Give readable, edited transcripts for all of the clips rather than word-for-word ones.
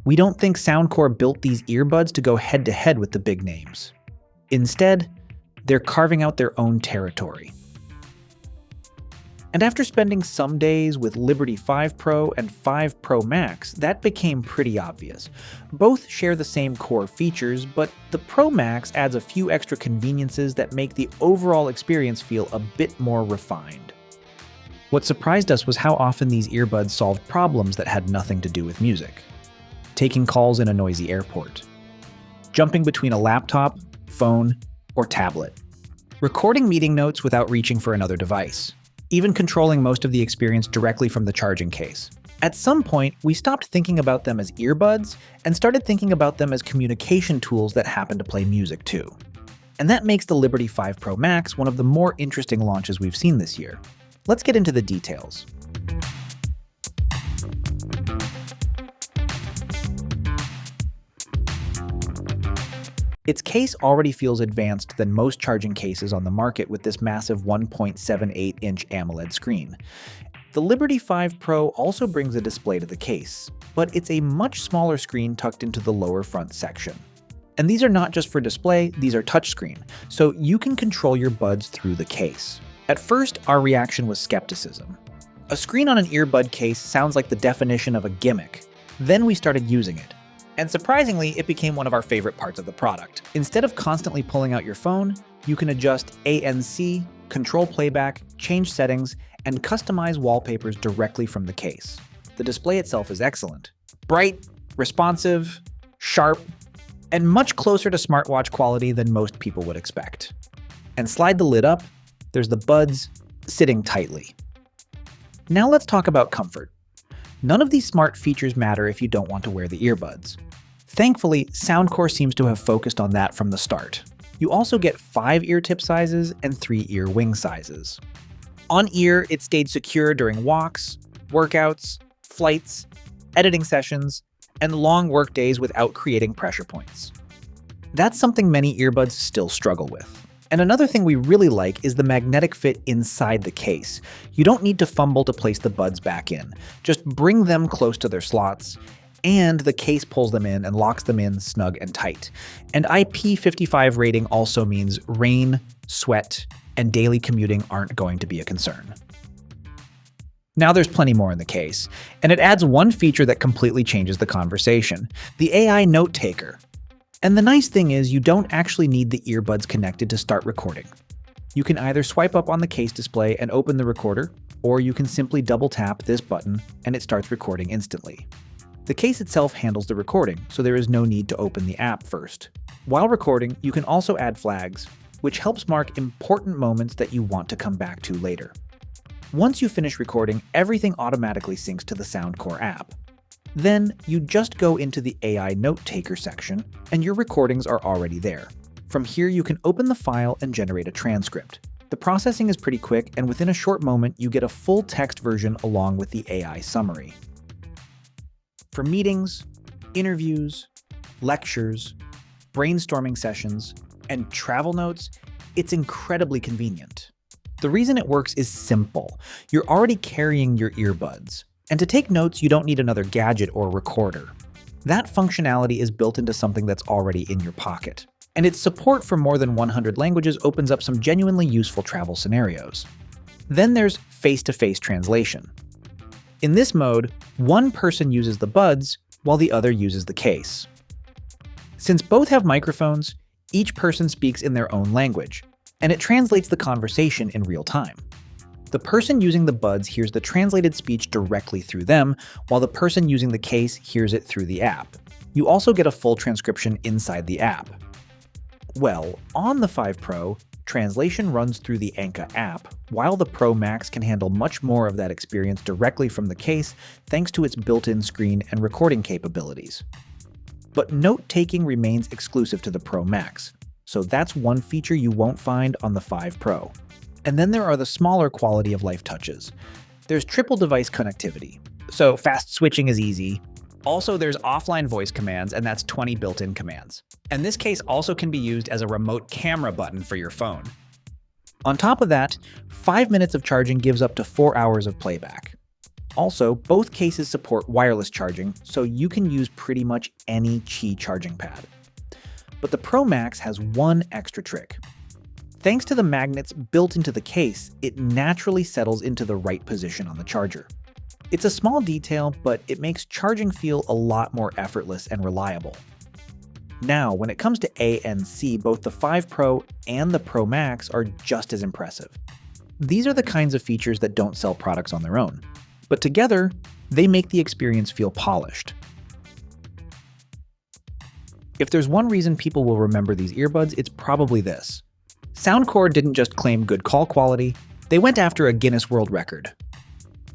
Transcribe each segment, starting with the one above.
We don't think Soundcore built these earbuds to go head-to-head with the big names. Instead, they're carving out their own territory. And after spending some days with Liberty 5 Pro and 5 Pro Max, that became pretty obvious. Both share the same core features, but the Pro Max adds a few extra conveniences that make the overall experience feel a bit more refined. What surprised us was how often these earbuds solved problems that had nothing to do with music. Taking calls in a noisy airport. Jumping between a laptop, phone, or tablet. Recording meeting notes without reaching for another device. Even controlling most of the experience directly from the charging case. At some point, we stopped thinking about them as earbuds and started thinking about them as communication tools that happen to play music too. And that makes the Liberty 5 Pro Max one of the more interesting launches we've seen this year. Let's get into the details. Its case already feels advanced than most charging cases on the market with this massive 1.78-inch AMOLED screen. The Liberty 5 Pro also brings a display to the case, but it's a much smaller screen tucked into the lower front section. And these are not just for display, these are touchscreen, so you can control your buds through the case. At first, our reaction was skepticism. A screen on an earbud case sounds like the definition of a gimmick. Then we started using it. And surprisingly, it became one of our favorite parts of the product. Instead of constantly pulling out your phone, you can adjust ANC, control playback, change settings, and customize wallpapers directly from the case. The display itself is excellent. Bright, responsive, sharp, and much closer to smartwatch quality than most people would expect. And slide the lid up, there's the buds sitting tightly. Now let's talk about comfort. None of these smart features matter if you don't want to wear the earbuds. Thankfully, Soundcore seems to have focused on that from the start. You also get 5 ear tip sizes and 3 ear wing sizes. On ear, it stayed secure during walks, workouts, flights, editing sessions, and long work days without creating pressure points. That's something many earbuds still struggle with. And another thing we really like is the magnetic fit inside the case. You don't need to fumble to place the buds back in. Just bring them close to their slots, and the case pulls them in and locks them in snug and tight. And IP55 rating also means rain, sweat, and daily commuting aren't going to be a concern. Now there's plenty more in the case, and it adds one feature that completely changes the conversation: the AI note taker. And the nice thing is you don't actually need the earbuds connected to start recording. You can either swipe up on the case display and open the recorder, or you can simply double tap this button and it starts recording instantly. The case itself handles the recording, so there is no need to open the app first. While recording, you can also add flags, which helps mark important moments that you want to come back to later. Once you finish recording, everything automatically syncs to the Soundcore app. Then you just go into the AI note taker section, and your recordings are already there. From here, you can open the file and generate a transcript. The processing is pretty quick, and within a short moment, you get a full text version along with the AI summary. For meetings, interviews, lectures, brainstorming sessions, and travel notes, it's incredibly convenient. The reason it works is simple. You're already carrying your earbuds. And to take notes, you don't need another gadget or recorder. That functionality is built into something that's already in your pocket. And its support for more than 100 languages opens up some genuinely useful travel scenarios. Then there's face-to-face translation. In this mode, one person uses the buds while the other uses the case. Since both have microphones, each person speaks in their own language, and it translates the conversation in real time. The person using the buds hears the translated speech directly through them, while the person using the case hears it through the app. You also get a full transcription inside the app. Well, on the 5 Pro, translation runs through the Anker app, while the Pro Max can handle much more of that experience directly from the case thanks to its built-in screen and recording capabilities. But note-taking remains exclusive to the Pro Max, so that's one feature you won't find on the 5 Pro. And then there are the smaller quality of life touches. There's triple device connectivity, so fast switching is easy. Also, there's offline voice commands, and that's 20 built-in commands. And this case also can be used as a remote camera button for your phone. On top of that, 5 minutes of charging gives up to 4 hours of playback. Also, both cases support wireless charging, so you can use pretty much any Qi charging pad. But the Pro Max has one extra trick. Thanks to the magnets built into the case, it naturally settles into the right position on the charger. It's a small detail, but it makes charging feel a lot more effortless and reliable. Now, when it comes to ANC, both the 5 Pro and the Pro Max are just as impressive. These are the kinds of features that don't sell products on their own, but together, they make the experience feel polished. If there's one reason people will remember these earbuds, it's probably this. Soundcore didn't just claim good call quality, they went after a Guinness World Record.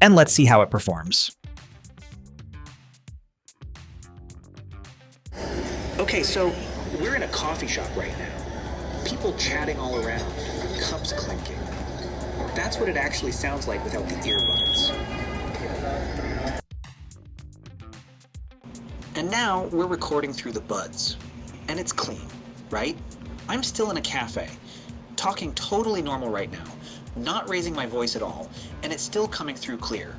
And let's see how it performs. Okay, so we're in a coffee shop right now. People chatting all around, cups clinking. That's what it actually sounds like without the earbuds. And now we're recording through the buds. And it's clean, right? I'm still in a cafe, talking totally normal right now, not raising my voice at all, and it's still coming through clear.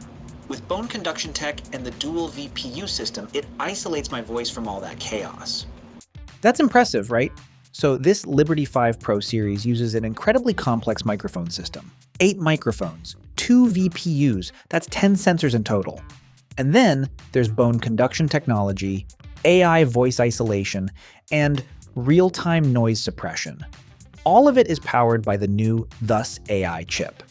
With bone conduction tech and the dual VPU system, it isolates my voice from all that chaos. That's impressive, right? So this Liberty 5 Pro series uses an incredibly complex microphone system. 8 microphones, 2 VPUs, that's 10 sensors in total. And then there's bone conduction technology, AI voice isolation, and real-time noise suppression. All of it is powered by the new Thus AI chip.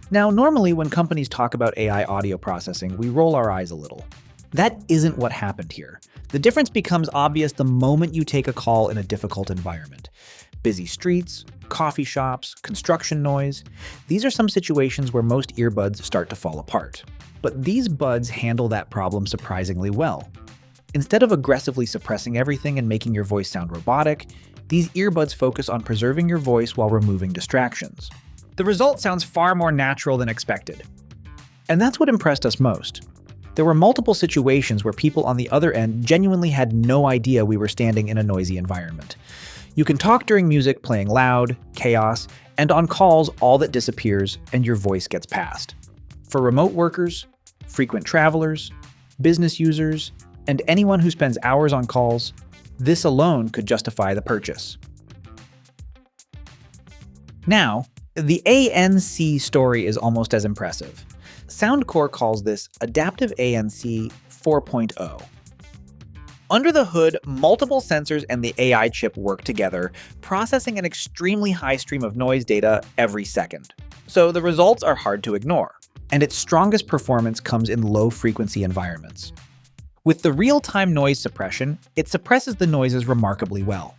Now, normally when companies talk about AI audio processing, we roll our eyes a little. That isn't what happened here. The difference becomes obvious the moment you take a call in a difficult environment. Busy streets, coffee shops, construction noise. These are some situations where most earbuds start to fall apart. But these buds handle that problem surprisingly well. Instead of aggressively suppressing everything and making your voice sound robotic, these earbuds focus on preserving your voice while removing distractions. The result sounds far more natural than expected. And that's what impressed us most. There were multiple situations where people on the other end genuinely had no idea we were standing in a noisy environment. You can talk during music playing loud, chaos, and on calls all that disappears and your voice gets passed. For remote workers, frequent travelers, business users, and anyone who spends hours on calls, this alone could justify the purchase. Now, the ANC story is almost as impressive. Soundcore calls this Adaptive ANC 4.0. Under the hood, multiple sensors and the AI chip work together, processing an extremely high stream of noise data every second. So the results are hard to ignore, and its strongest performance comes in low-frequency environments. With the real-time noise suppression, it suppresses the noises remarkably well.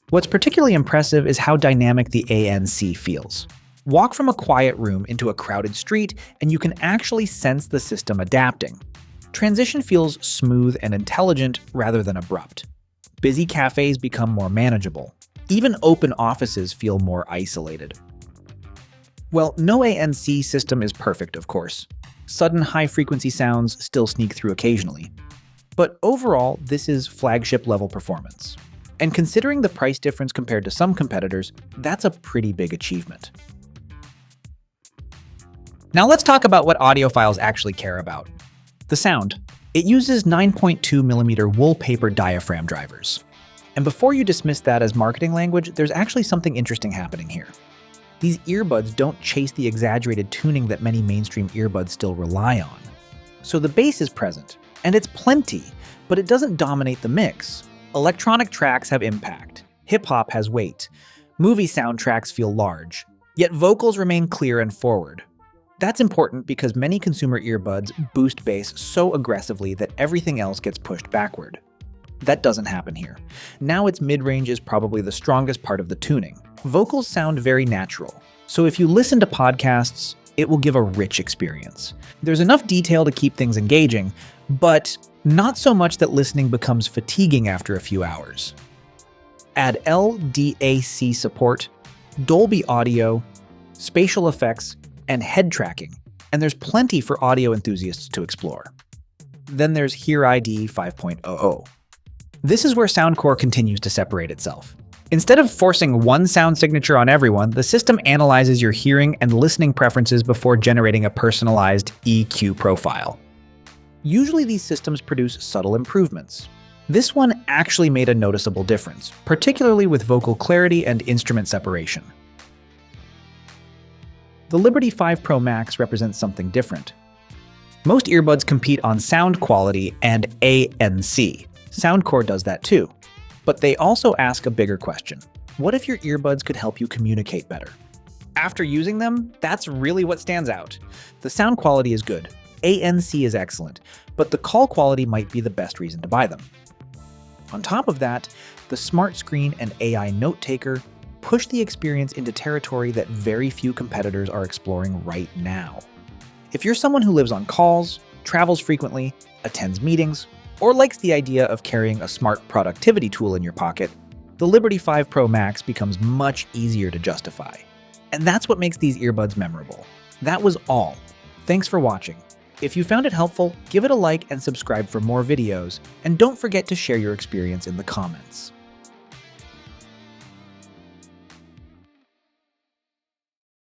What's particularly impressive is how dynamic the ANC feels. Walk from a quiet room into a crowded street, and you can actually sense the system adapting. Transition feels smooth and intelligent rather than abrupt. Busy cafes become more manageable. Even open offices feel more isolated. Well, no ANC system is perfect, of course. Sudden high-frequency sounds still sneak through occasionally. But overall, this is flagship-level performance. And considering the price difference compared to some competitors, that's a pretty big achievement. Now let's talk about what audiophiles actually care about. The sound. It uses 9.2mm wool-paper diaphragm drivers. And before you dismiss that as marketing language, there's actually something interesting happening here. These earbuds don't chase the exaggerated tuning that many mainstream earbuds still rely on. So the bass is present, and it's plenty, but it doesn't dominate the mix. Electronic tracks have impact. Hip-hop has weight. Movie soundtracks feel large. Yet vocals remain clear and forward. That's important because many consumer earbuds boost bass so aggressively that everything else gets pushed backward. That doesn't happen here. Now its mid-range is probably the strongest part of the tuning. Vocals sound very natural, so if you listen to podcasts, it will give a rich experience. There's enough detail to keep things engaging, but not so much that listening becomes fatiguing after a few hours. Add LDAC support, Dolby Audio, spatial effects, and head tracking, and there's plenty for audio enthusiasts to explore. Then there's Hear ID 5.00. This is where Soundcore continues to separate itself. Instead of forcing one sound signature on everyone, the system analyzes your hearing and listening preferences before generating a personalized EQ profile. Usually these systems produce subtle improvements. This one actually made a noticeable difference, particularly with vocal clarity and instrument separation. The Liberty 5 Pro Max represents something different. Most earbuds compete on sound quality and ANC. Soundcore does that too. But they also ask a bigger question. What if your earbuds could help you communicate better? After using them, that's really what stands out. The sound quality is good, ANC is excellent, but the call quality might be the best reason to buy them. On top of that, the smart screen and AI note taker push the experience into territory that very few competitors are exploring right now. If you're someone who lives on calls, travels frequently, attends meetings, or likes the idea of carrying a smart productivity tool in your pocket, the Liberty 5 Pro Max becomes much easier to justify. And that's what makes these earbuds memorable. That was all. Thanks for watching. If you found it helpful, give it a like and subscribe for more videos, and don't forget to share your experience in the comments.